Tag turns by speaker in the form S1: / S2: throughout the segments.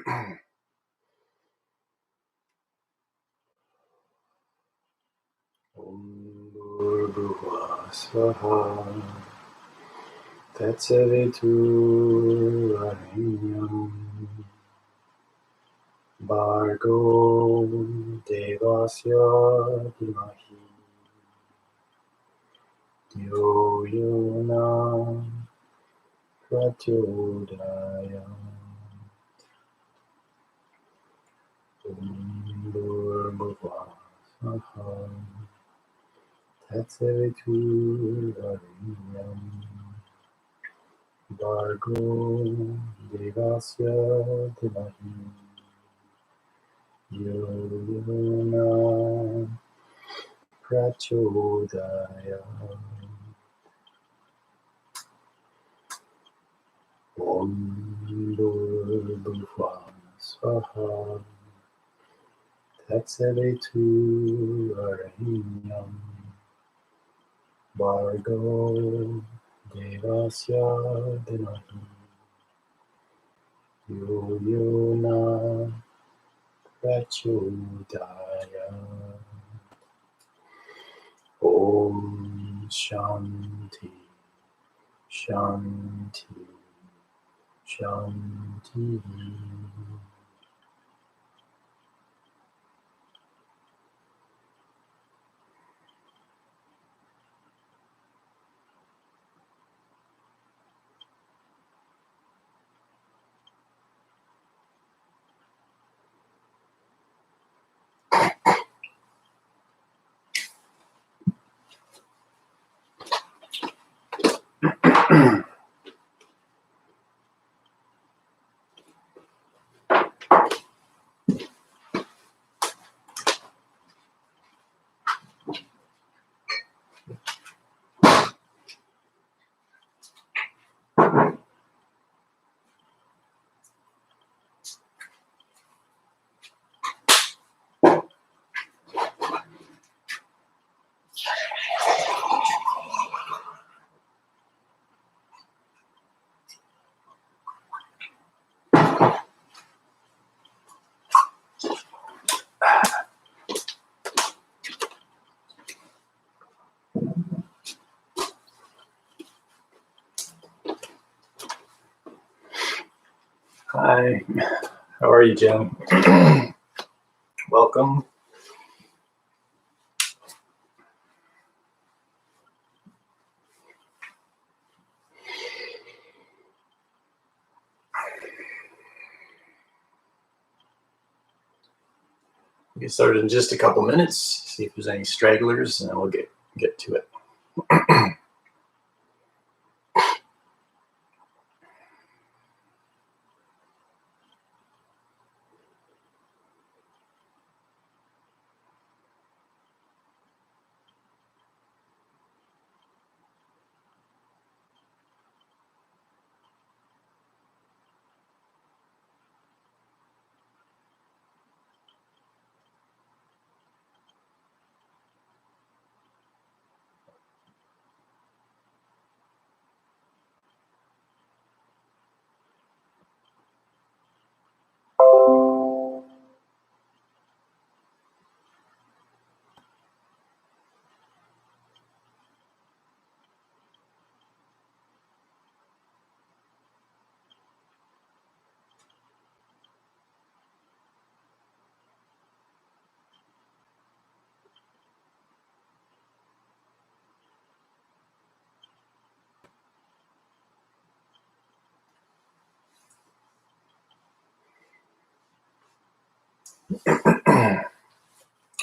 S1: Om Bhurvubhuva Swaha Tatsavitu Bhargo Devasya Dhimahi Yo Yona Prachodaya Om Bhurvubhuva Swaha Tatsavitu Bhargo Devasya Dhimahi Yo Yona Prachodaya Om Bhurvubhuva Swaha Tatsavitu Varenyam Bhargo Devasya Dhimahi Yo Yona Prachodaya Om Shanti Shanti Shanti. Hi, how are you, Jen? Welcome. We'll get started in just a couple minutes, see if there's any stragglers, and then we'll get to it.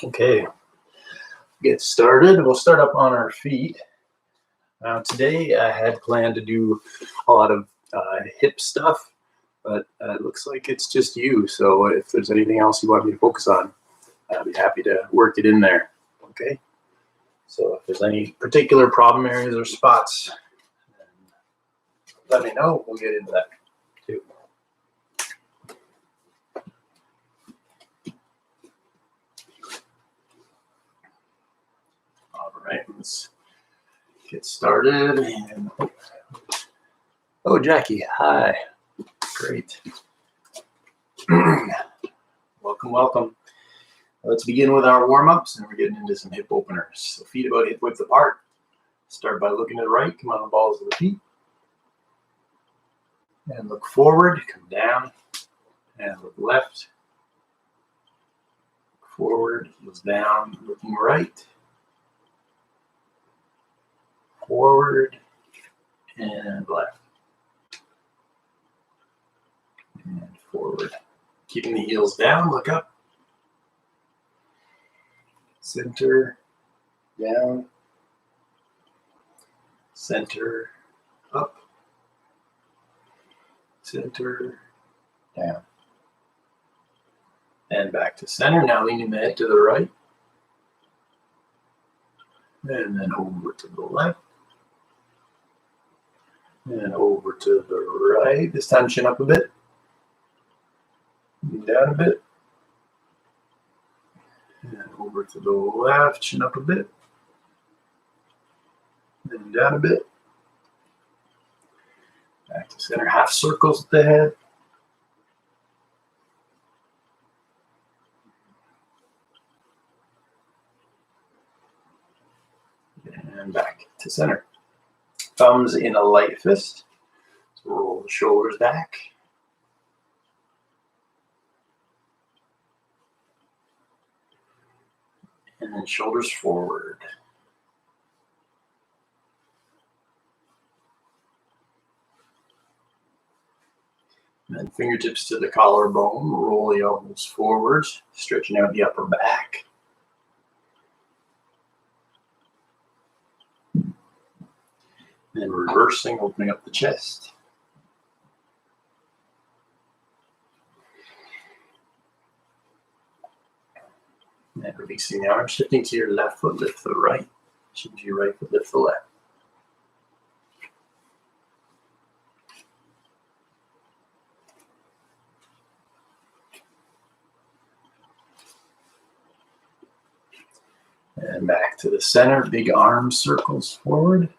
S1: Okay, get started. We'll start up on our feet. Now today I had planned to do a lot of hip stuff, but it looks like it's just you. So if there's anything else you want me to focus on, I'll be happy to work it in there. Okay. So if there's any particular problem areas or spots, let me know. We'll get into that too. All right, let's get started. And oh, Jackie, hi. Great. Welcome, welcome. Let's begin with our warm-ups, and we're getting into some hip openers. So feet about hip width apart. Start by looking to the right, come on the balls of the feet. And look forward, come down, and look left. Forward, heels down, looking right. Forward, and left. And forward. Keeping the heels down, look up. Center, down. Center, up. Center, down. And back to center. Now leaning the head to the right. And then over to the left. And over to the right. This time chin up a bit. Down a bit. And over to the left, chin up a bit. And down a bit. Back to center, half circles with the head. And back to center. Thumbs in a light fist. So roll the shoulders back. And then shoulders forward. And then fingertips to the collarbone. Roll the elbows forward, stretching out the upper back. Then reversing, opening up the chest. And releasing the arms, shifting to your left foot, lift the right. Shifting to your right foot, lift the left. And back to the center, big arm circles forward.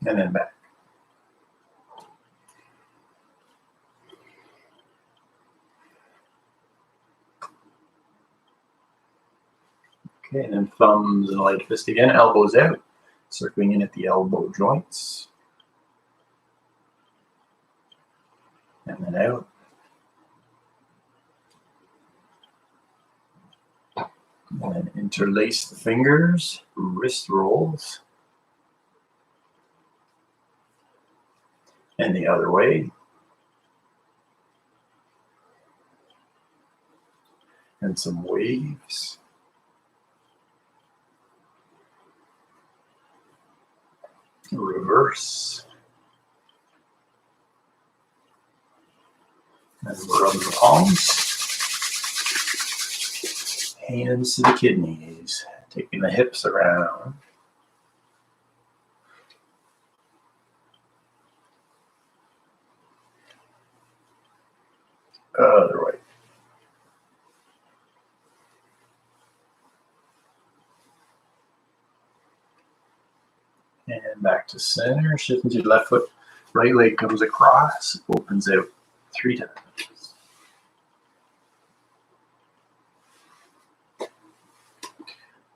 S1: And then back. Okay, and then thumbs and light fist again, elbows out, circling in at the elbow joints. And then out. And then interlace the fingers, wrist rolls. And the other way. And some waves. Reverse. And rub the palms. Hands to the kidneys. Taking the hips around. Other way. And back to center. Shifting to the left foot. Right leg comes across. Opens out 3 times.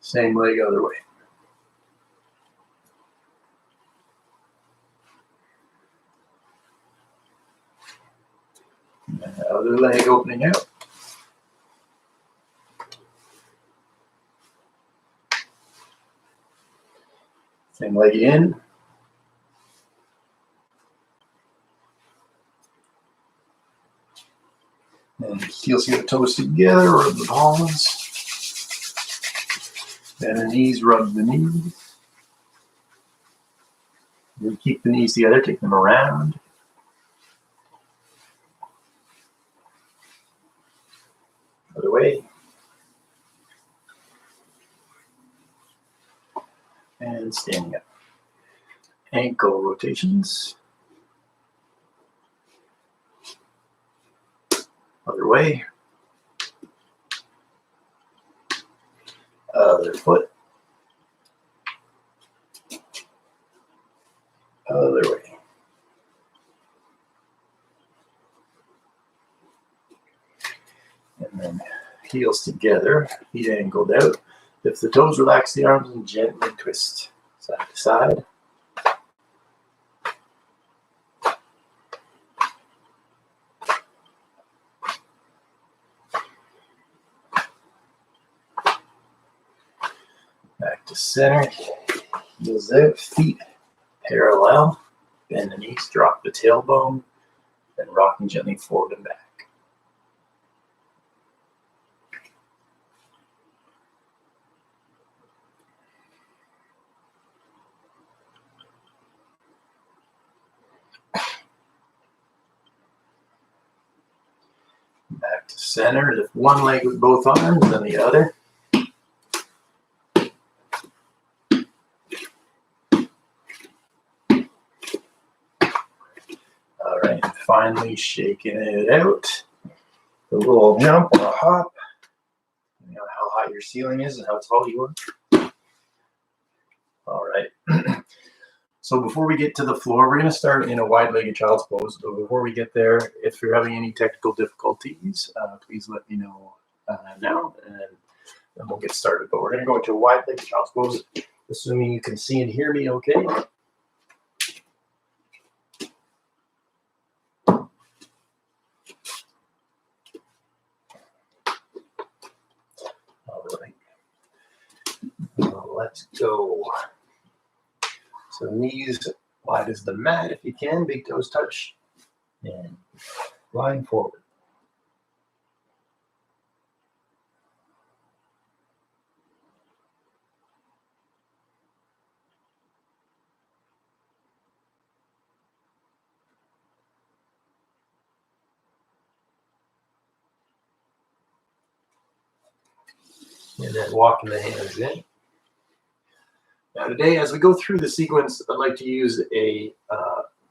S1: Same leg, other way. And the other leg opening out. Same leg in. And heels get the toes together, rub the palms. Bend the knees, rub the knees. And keep the knees together, take them around. Other way. And standing up. Ankle rotations. Other way. Other foot. And then heels together, feet angled out. Lift the toes, relax the arms, and gently twist side to side. Back to center, heels out, feet parallel. Bend the knees, drop the tailbone, then rocking gently forward and back. Back to center, lift one leg with both arms, then the other. All right, finally shaking it out. A little jump or a hop, depending on how high your ceiling is and how tall you are. All right. So before we get to the floor, we're going to start in a wide-legged child's pose. But before we get there, if you're having any technical difficulties, please let me know now, and then we'll get started. But we're going to go into a wide-legged child's pose, assuming you can see and hear me okay. All right. Let's go. So knees wide as the mat if you can, big toes touch, and lying forward. And then walking the hands in. Now today, as we go through the sequence, I'd like to use a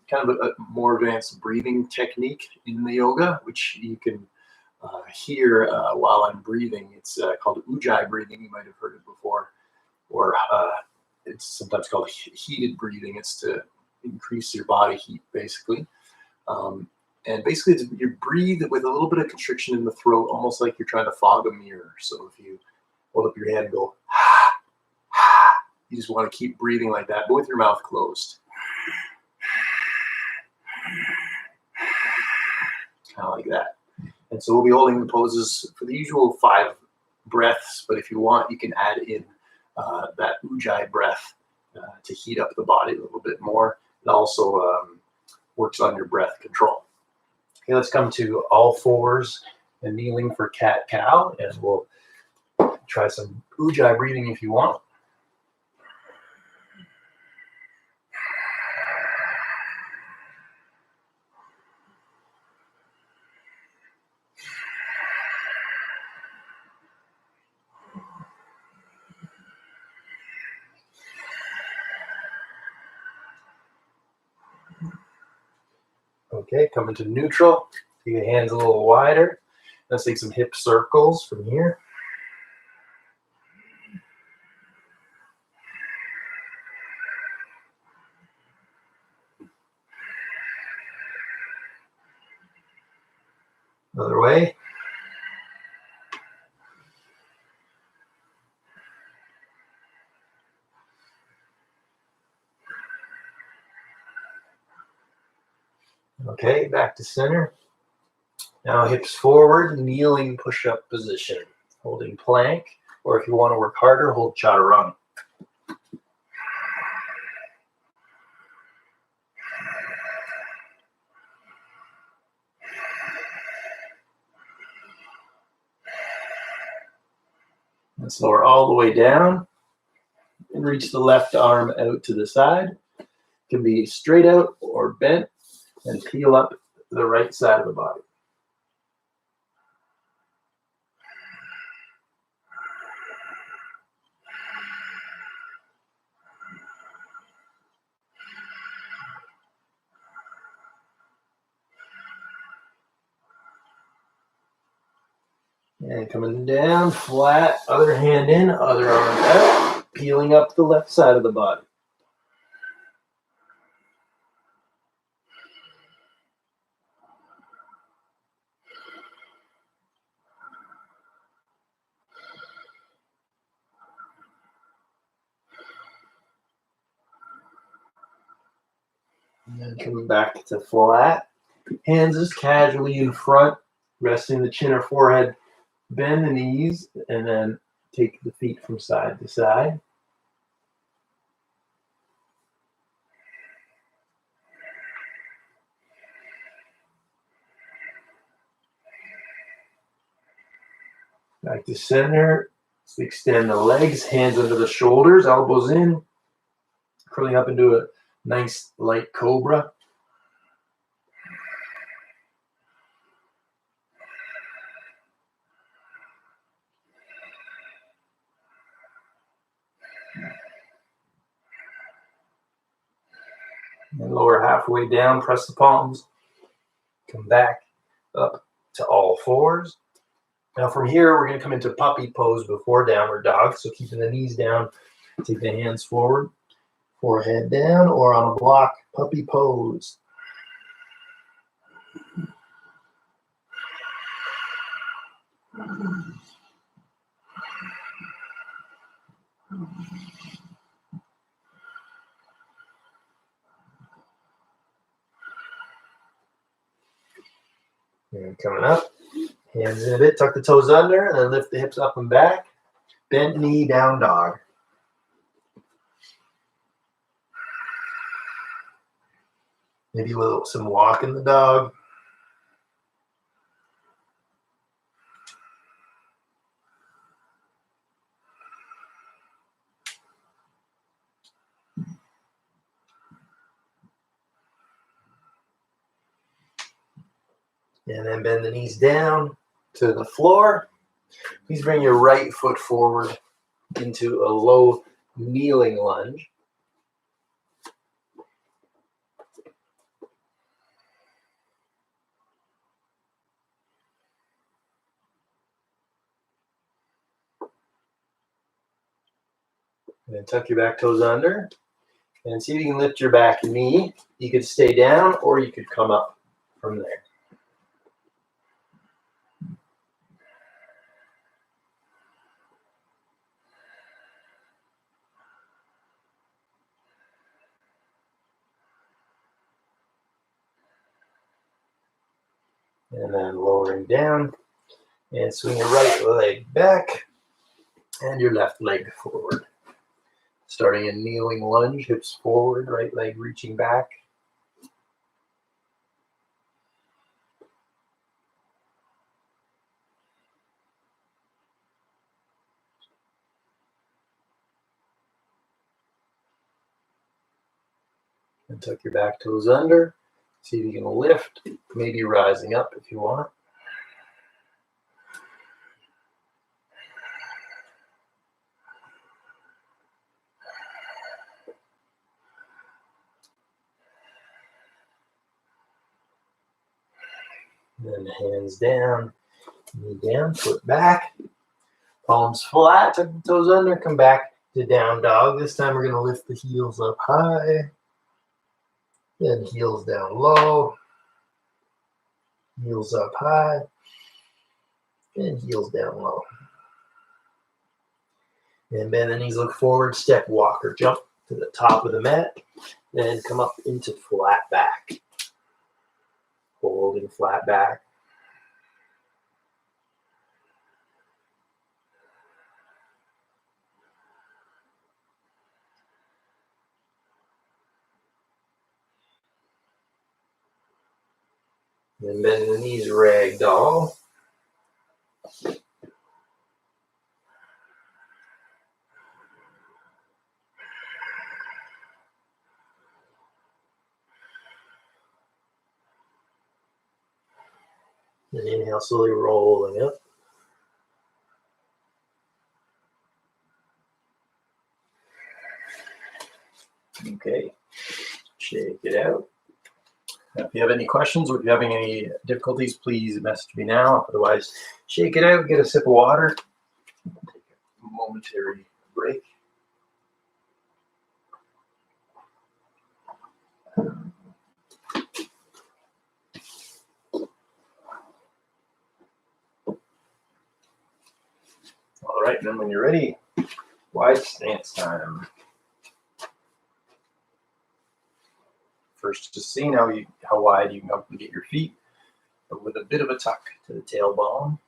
S1: kind of a more advanced breathing technique in the yoga, which you can hear while I'm breathing. It's called Ujaii breathing. You might have heard it before. Or it's sometimes called heated breathing. It's to increase your body heat, basically. And basically, you breathe with a little bit of constriction in the throat, almost like you're trying to fog a mirror. So if you hold up your hand and go, you just want to keep breathing like that, but with your mouth closed. Kind of like that. And so we'll be holding the poses for the usual 5 breaths, but if you want, you can add in that Ujaii breath to heat up the body a little bit more. It also works on your breath control. Okay, let's come to all fours and kneeling for cat-cow, and we'll try some Ujaii breathing if you want. Okay, coming to neutral. Take your hands a little wider. Let's take some hip circles from here. Another way. Okay, back to center. Now hips forward, kneeling push-up position. Holding plank, or if you want to work harder, hold chaturanga. Let's lower all the way down and reach the left arm out to the side. It can be straight out or bent, and peel up the right side of the body. And coming down, flat, other hand in, other arm out, peeling up the left side of the body. then coming back to flat. Hands just casually in front, resting the chin or forehead. Bend the knees, and then take the feet from side to side. Back to center. So extend the legs, hands under the shoulders, elbows in, curling up into a nice light cobra. And lower halfway down, press the palms. Come back up to all fours. Now from here, we're going to come into puppy pose before downward dog. So keeping the knees down, take the hands forward, forehead down, or on a block, puppy pose. And coming up, hands in a bit, tuck the toes under, and then lift the hips up and back. Bent knee, down dog. Maybe some walk in the dog. And then bend the knees down to the floor. Please bring your right foot forward into a low kneeling lunge. And then tuck your back toes under. And see if you can lift your back knee. You could stay down or you could come up from there. And then lowering down and swing your right leg back and your left leg forward. Starting a kneeling lunge, hips forward, right leg reaching back. And tuck your back toes under. See if you can lift, maybe rising up if you want. Then hands down, knee down, foot back, palms flat, tuck the toes under, come back to down dog. This time we're going to lift the heels up high, then heels down low, heels up high, and heels down low. And bend the knees, look forward, step, walk, or jump to the top of the mat, then come up into flat back. Holding flat back. Then bend the knees, ragdoll. And inhale, slowly rolling up. Okay, shake it out. Now, if you have any questions or if you're having any difficulties, please message me now. Otherwise, shake it out, get a sip of water. Take a momentary break. All right, then when you're ready, wide stance time. first, just seeing how wide you can up and get your feet, but with a bit of a tuck to the tailbone.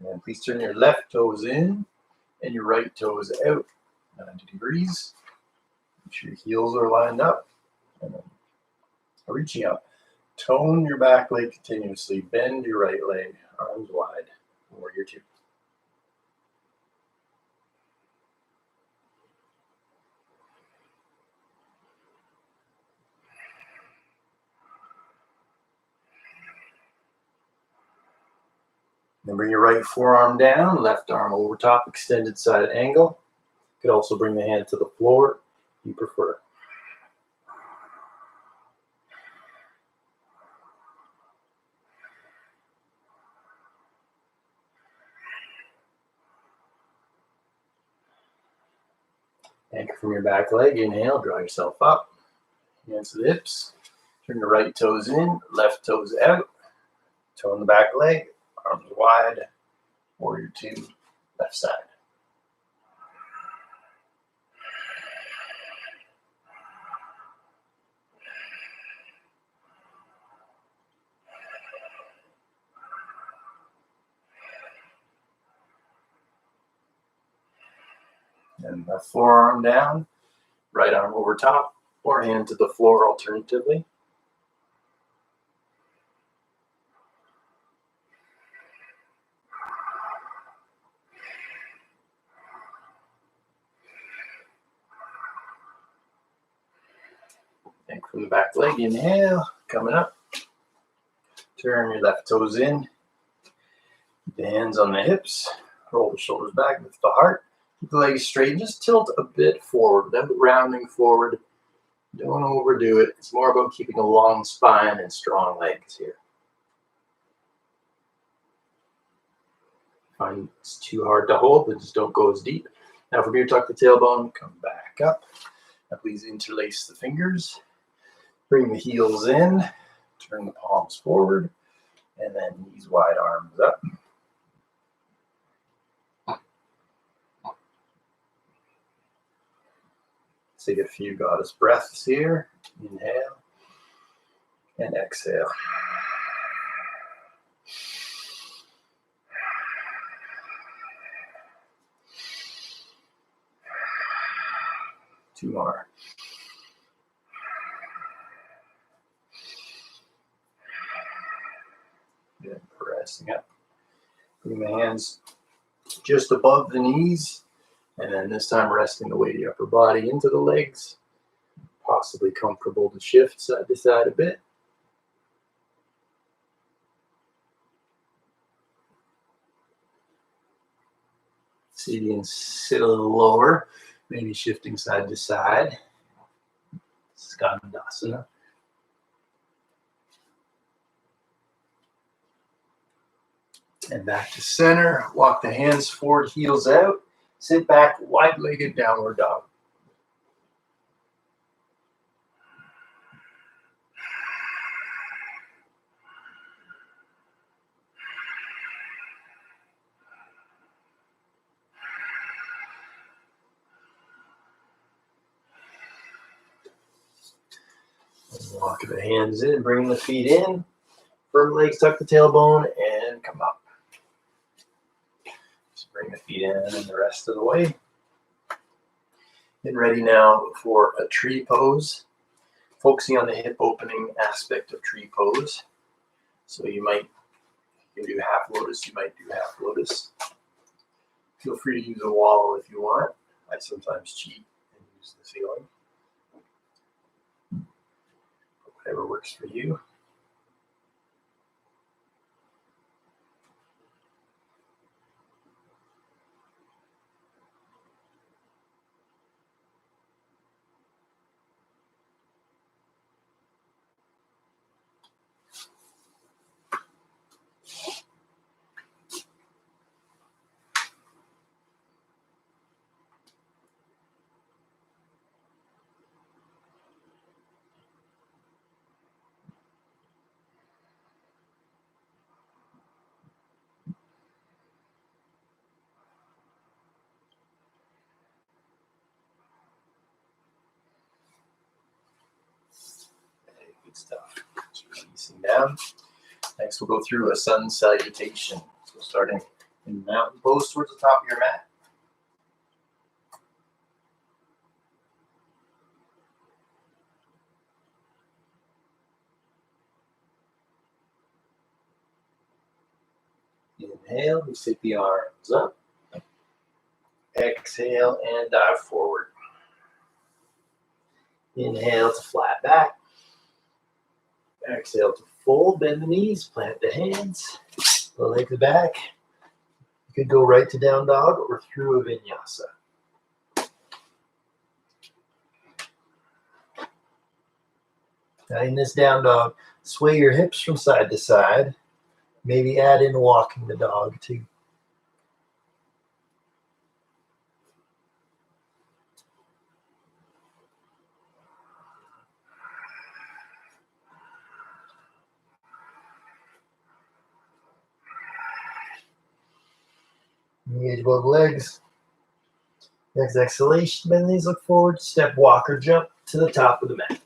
S1: And please turn your left toes in and your right toes out 90 degrees. Make sure your heels are lined up. And then reaching up. Tone your back leg continuously. Bend your right leg, arms wide. Warrior two. Then bring your right forearm down, left arm over top, extended side angle. You could also bring the hand to the floor if you prefer. Anchor from your back leg. Inhale, draw yourself up. Hands to the hips. Turn your right toes in, left toes out. Toe in the back leg, arms wide. Warrior two, left side. And left forearm down, right arm over top, or hand to the floor alternatively. Anchor from the back leg, inhale, coming up. Turn your left toes in. Keep the hands on the hips. Roll the shoulders back, lift the heart. Keep the legs straight and just tilt a bit forward, then rounding forward. Don't overdo it. It's more about keeping a long spine and strong legs here. Find it's too hard to hold, but just don't go as deep. Now from here, tuck the tailbone, come back up. Now please interlace the fingers. Bring the heels in, turn the palms forward, and then knees wide, arms up. Take a few goddess breaths here. Inhale and exhale. Two more. Good. Pressing up. Bring the hands just above the knees. And then this time resting the weight of the upper body into the legs. Possibly comfortable to shift side to side a bit. See if you can sit a little lower, maybe shifting side to side. Skandasana. And back to center. Walk the hands forward, heels out. Sit back, wide-legged downward dog. Walk the hands in, bring the feet in. Firm legs, tuck the tailbone, and come up. Just bring the feet in and the rest of the way. Get ready now for a tree pose. Focusing on the hip opening aspect of tree pose. So you can do half lotus, you might do half lotus. Feel free to use a wall if you want. I sometimes cheat and use the ceiling. Whatever works for you. Good stuff. Just releasing down. Next, we'll go through a sun salutation. So starting in mountain pose towards the top of your mat. Inhale, we take the arms up. Exhale and dive forward. Inhale to flat back. Exhale to fold, bend the knees, plant the hands, the legs back. You could go right to down dog or through a vinyasa. Now in this down dog, sway your hips from side to side. Maybe add in walking the dog too. Engage both legs. Next exhalation, bend the knees, look forward, step, walk, or jump to the top of the mat.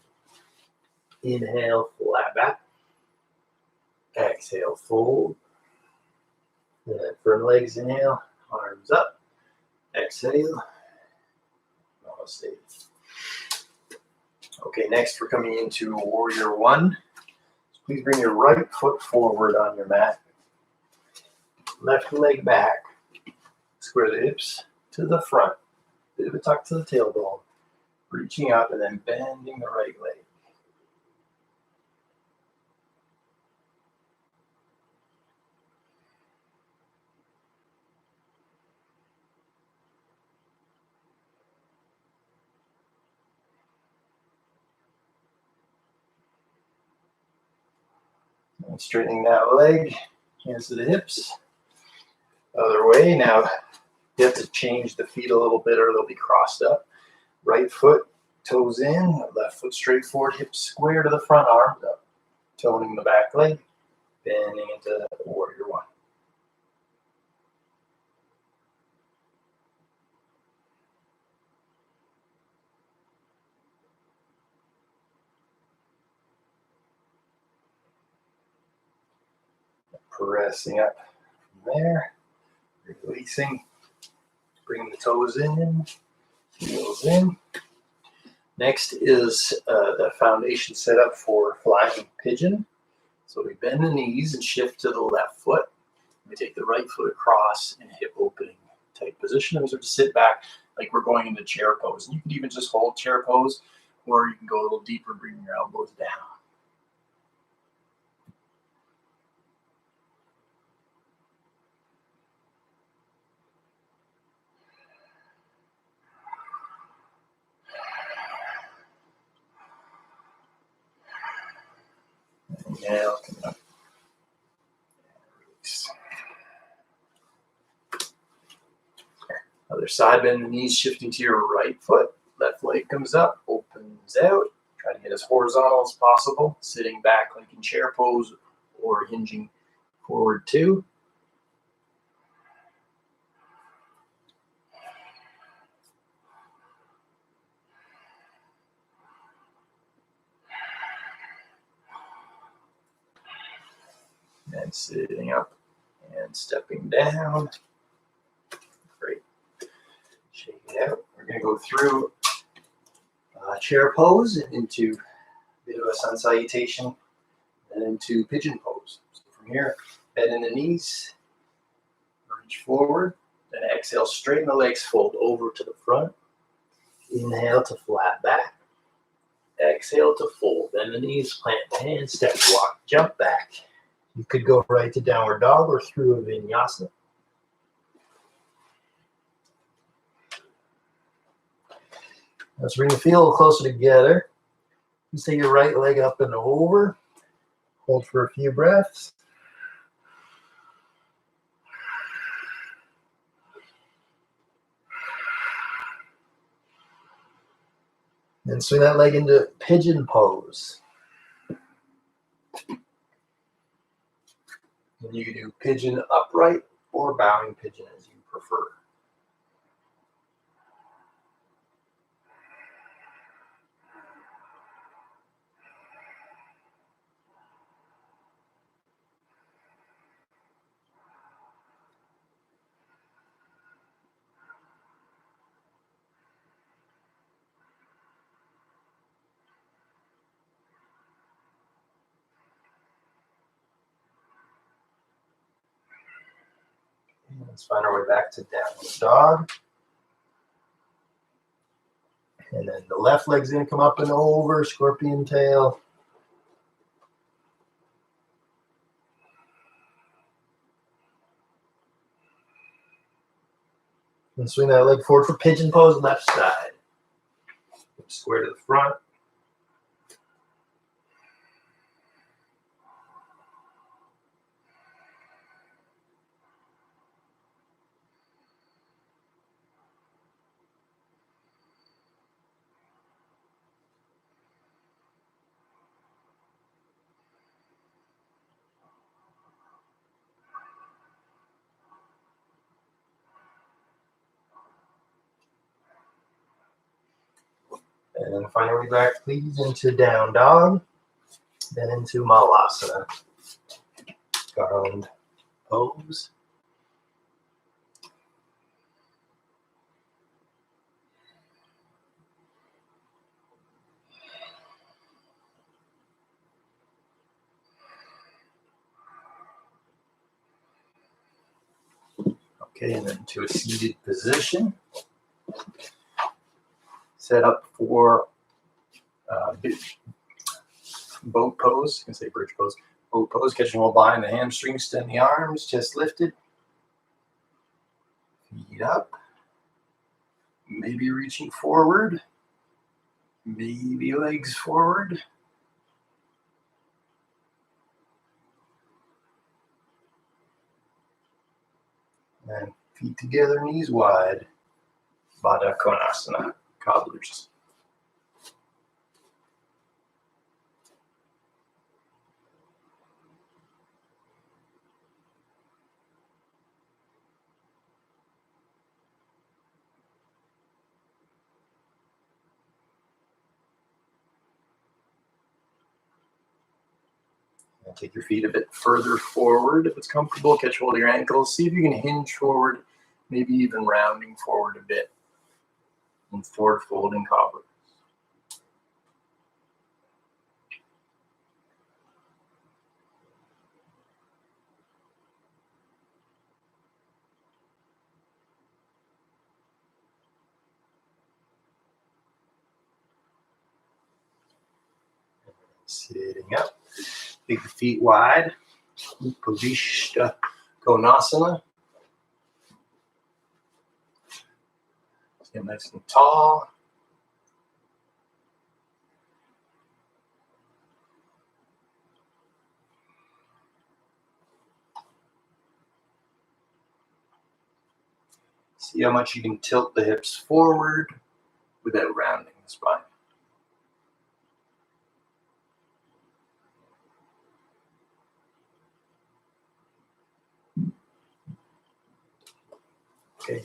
S1: Inhale, flat back. Exhale, fold. Then front legs, inhale, arms up. Exhale. Namaste. Okay, next we're coming into Warrior One. So please bring your right foot forward on your mat. Left leg back. Square the hips to the front. Bit of a tuck to the tailbone. Reaching up and then bending the right leg. And straightening that leg, hands to the hips. Other way. Now you have to change the feet a little bit or they'll be crossed up. Right foot, toes in, left foot straight forward, hips square to the front, arms up. Toning the back leg, bending into Warrior One. Pressing up from there, releasing, bringing the toes in, heels in. Next is the foundation set up for flying pigeon. So we bend the knees and shift to the left foot. We take the right foot across in hip opening type position. And we start to sit back like we're going into chair pose. And you can even just hold chair pose, or you can go a little deeper, bringing your elbows down. Inhale, coming up. Release. Other side, bend the knees, shifting to your right foot. Left leg comes up, opens out. Try to get as horizontal as possible. Sitting back like in chair pose or hinging forward too. And sitting up and stepping down. Great. Shake it out. We're going to go through chair pose into a bit of a sun salutation and into pigeon pose. So from here, bend in the knees, reach forward, then exhale, straighten the legs, fold over to the front. Inhale to flat back. Exhale to fold. Bend the knees, plant the hands, step, walk, jump back. You could go right to downward dog or through a vinyasa. Let's bring the feet a little closer together. You take your right leg up and over. Hold for a few breaths. Then swing that leg into pigeon pose. And you can do pigeon upright or bowing pigeon as you prefer. Let's find our way back to down dog. And then the left leg's going to come up and over, scorpion tail. And swing that leg forward for pigeon pose, left side. Square to the front. And then find our way back, please, into down dog, then into malasana, garland pose. Okay, and then to a seated position. Set up for boat pose. I can say bridge pose. Boat pose, catching while behind the hamstrings, extend the arms, chest lifted. Feet up. Maybe reaching forward. Maybe legs forward. And feet together, knees wide. Baddha Konasana, cobblers. And take your feet a bit further forward if it's comfortable. Catch hold of your ankles. See if you can hinge forward, maybe even rounding forward a bit. And forward folding cobbler. Sitting up, big feet wide, Upavishta Konasana. Get nice and tall. See how much you can tilt the hips forward without rounding the spine. Okay,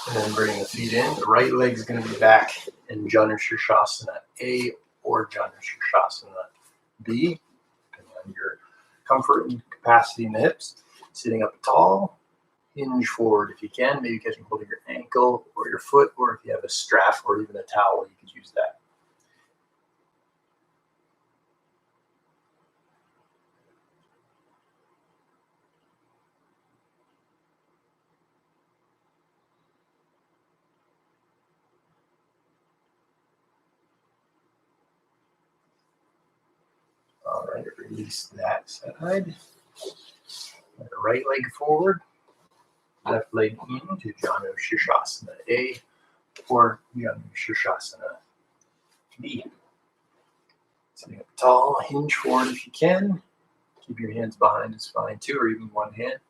S1: and then bring the feet in. The right leg is going to be back in Janu Shirshasana A or Janu Shirshasana B, depending on your comfort and capacity in the hips. Sitting up tall, hinge forward if you can, maybe catching hold of your ankle or your foot, or if you have a strap or even a towel, you could use that. All right, release that side. And the right leg forward, left leg into Janu Shirshasana A or Janu Shirshasana B. Sitting up tall, hinge forward if you can. Keep your hands behind is fine too, or even one hand.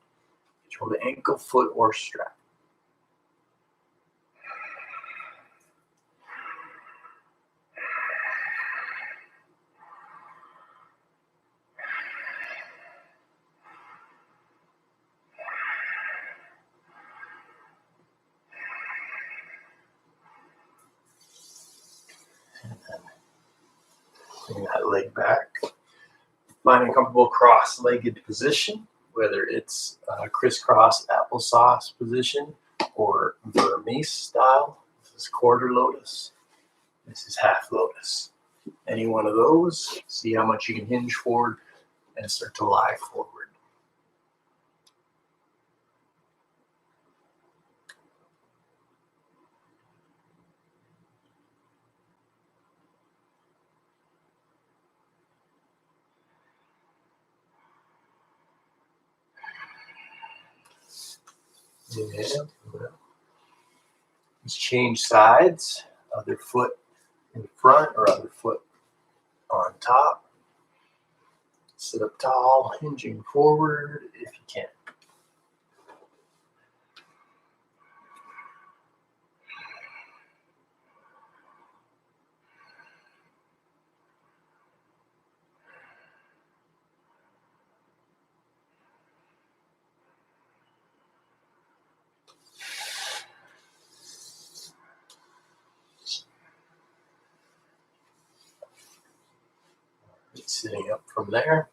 S1: Control the ankle, foot, or strap. Bring that leg back. Find a comfortable cross-legged position, whether it's crisscross applesauce position or Burmese style. This is quarter lotus. This is half lotus. Any one of those. See how much you can hinge forward and start to lie forward. Inhale. Let's change sides. Other foot in front or other foot on top. Sit up tall, hinging forward if you can. Sitting up from there.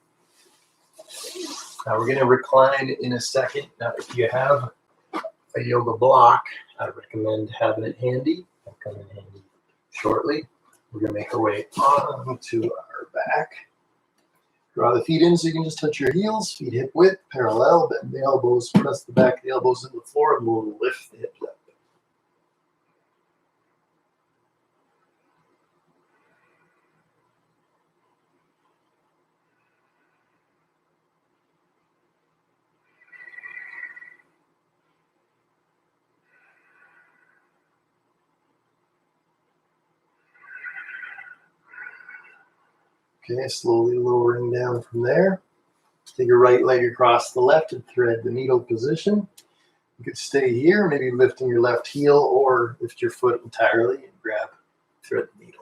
S1: Now we're going to recline in a second. Now, if you have a yoga block, I recommend having it handy. It'll come in handy shortly. We're going to make our way onto our back. Draw the feet in so you can just touch your heels, feet hip width, parallel, bend the elbows, press the back of the elbows into the floor, and we'll lift the hips up. Okay, slowly lowering down from there. Take your right leg across the left and thread the needle position. You could stay here, maybe lifting your left heel or lift your foot entirely and thread the needle.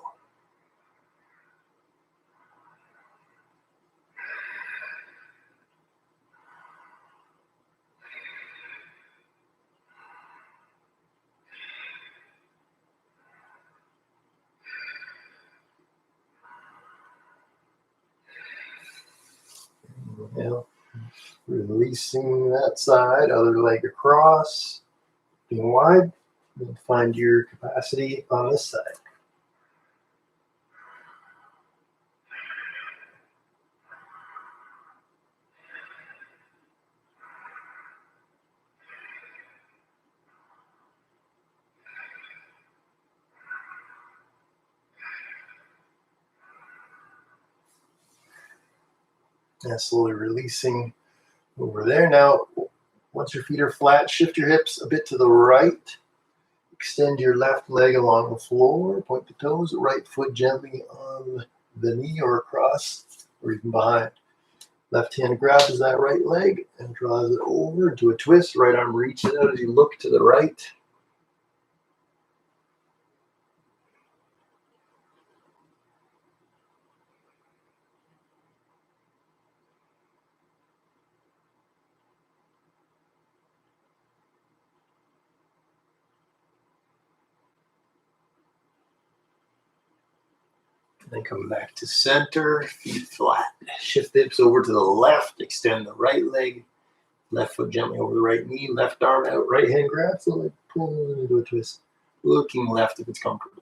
S1: Inhale. Releasing that side, other leg across, being wide. Then find your capacity on this side. And slowly releasing over there. Now, once your feet are flat, shift your hips a bit to the right. Extend your left leg along the floor. Point the toes, right foot gently on the knee or across or even behind. Left hand grabs that right leg and draws it over into a twist. Right arm reaches out as you look to the right. Then come back to center, feet flat. Shift the hips over to the left, extend the right leg, left foot gently over the right knee, left arm out, right hand grabs the leg, pull into a twist. Looking left if it's comfortable.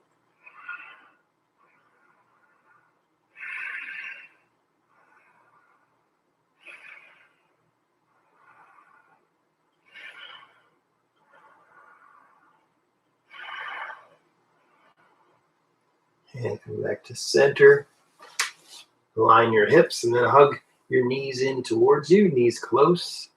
S1: And come back to center. Line your hips and then hug your knees in towards you, knees close.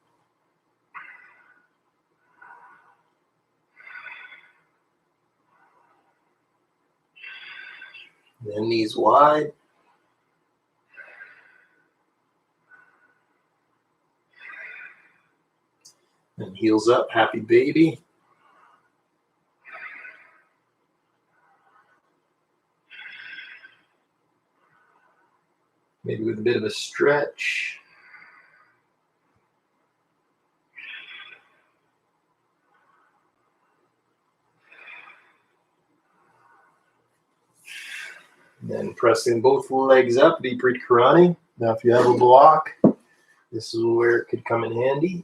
S1: Then knees wide. And heels up, happy baby. Maybe with a bit of a stretch. Then pressing both legs up, Viparit Karani. Now if you have a block, this is where it could come in handy.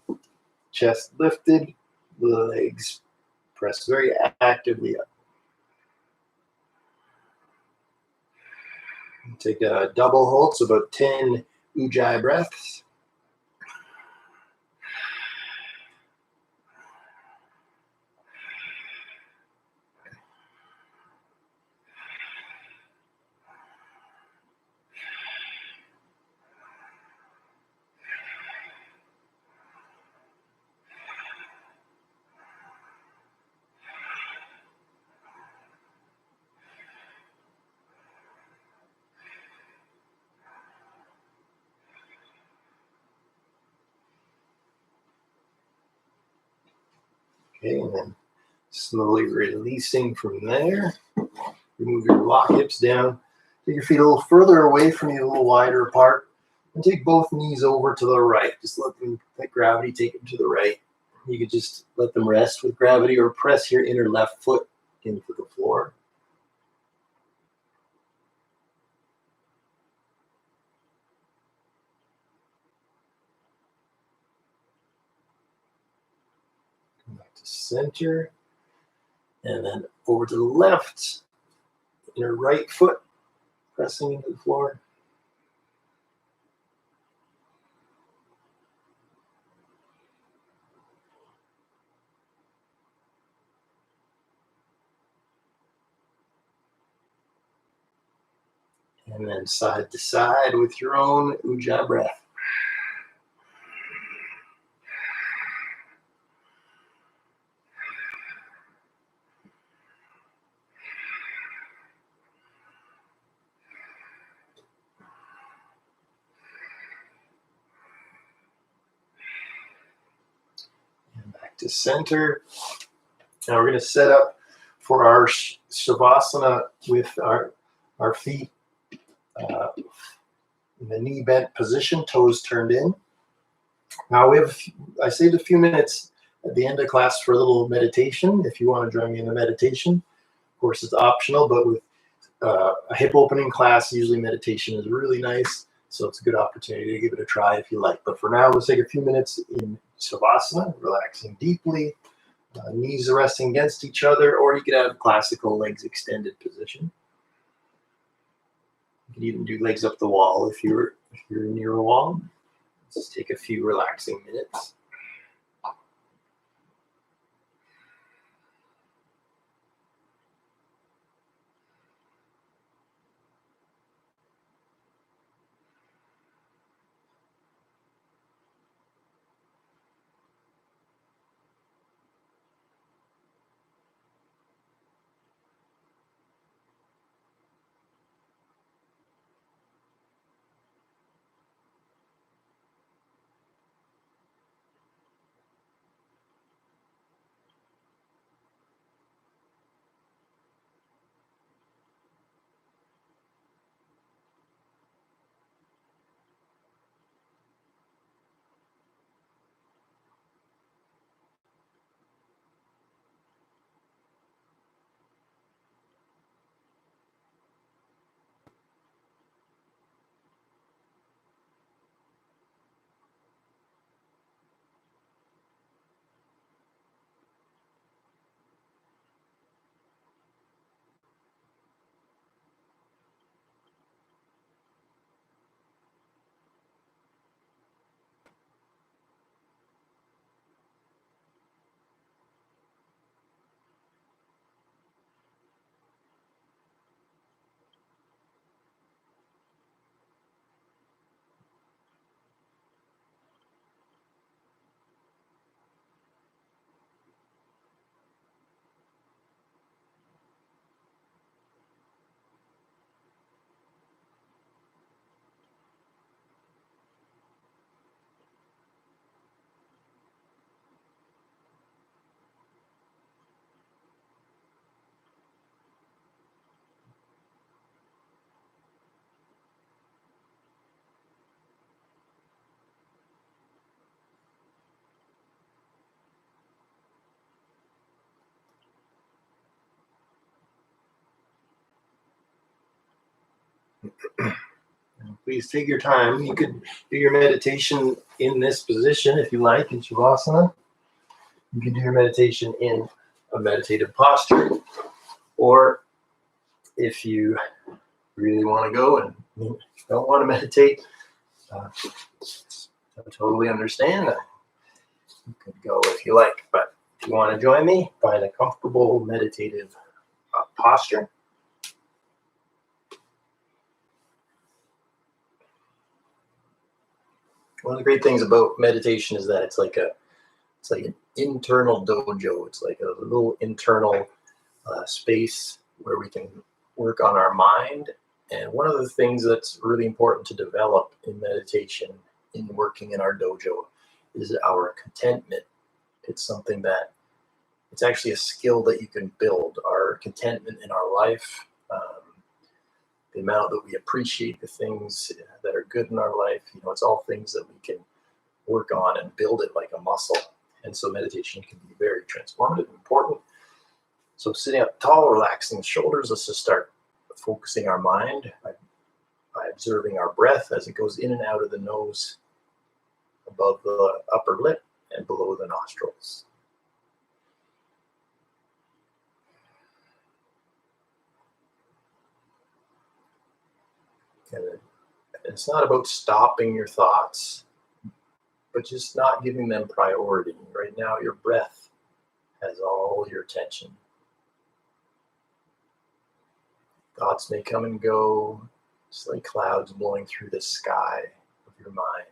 S1: Chest lifted, legs pressed very actively up. Take a double hold, so about 10 Ujaii breaths. Okay, and then slowly releasing from there. Remove your lock hips down. Take your feet a little further away from you, a little wider apart. And take both knees over to the right. Just let gravity take them to the right. You could just let them rest with gravity or press your inner left foot into the floor. Come back to center. And then over to the left. Inner right foot pressing into the floor. And then side to side with your own Ujjayi breath. And back to center. Now we're going to set up for our Shavasana with our feet in the knee bent position, toes turned in. Now I saved a few minutes at the end of class for a little meditation. If you want to join me in the meditation, of course it's optional, but with a hip opening class, usually meditation is really nice. So it's a good opportunity to give it a try if you like. But for now, let's take a few minutes in Shavasana, relaxing deeply. Knees are resting against each other, or you could have classical legs extended position. You can even do legs up the wall if you're near a wall. Let's take a few relaxing minutes. Please take your time. You could do your meditation in this position if you like, in Shavasana. You can do your meditation in a meditative posture, or if you really want to go and don't want to meditate, I totally understand that. You could go if you like, but if you want to join me, find a comfortable meditative posture. One of the great things about meditation is that it's like an internal dojo. It's like a little internal space where we can work on our mind. And one of the things that's really important to develop in meditation, in working in our dojo, is our contentment. It's something that It's actually a skill that you can build. Our contentment in our life, the amount that we appreciate the things that are good in our life, it's all things that we can work on and build it like a muscle. And so meditation can be very transformative and important. So sitting up tall, relaxing the shoulders, let's just start focusing our mind by observing our breath as it goes in and out of the nose, above the upper lip and below the nostrils. And it's not about stopping your thoughts, but just not giving them priority. Right now, your breath has all your attention. Thoughts may come and go, just like clouds blowing through the sky of your mind.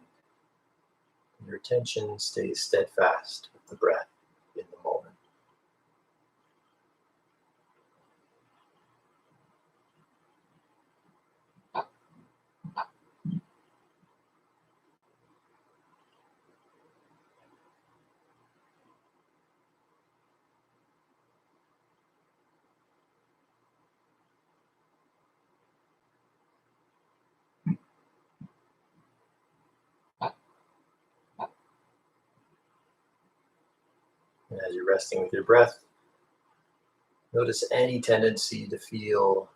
S1: Your attention stays steadfast with the breath in the moment. And as you're resting with your breath, notice any tendency to feel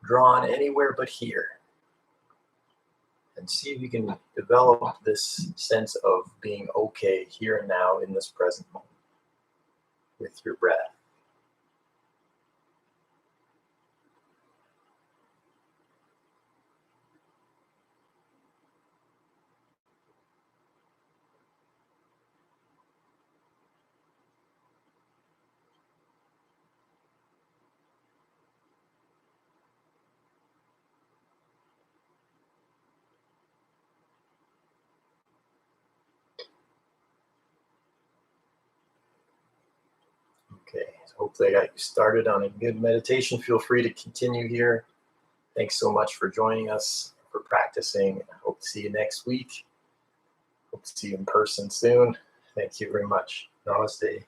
S1: drawn anywhere but here. And see if you can develop this sense of being okay here and now in this present moment with your breath. Okay, so hopefully I got you started on a good meditation. Feel free to continue here. Thanks so much for joining us, for practicing. I hope to see you next week. Hope to see you in person soon. Thank you very much. Namaste.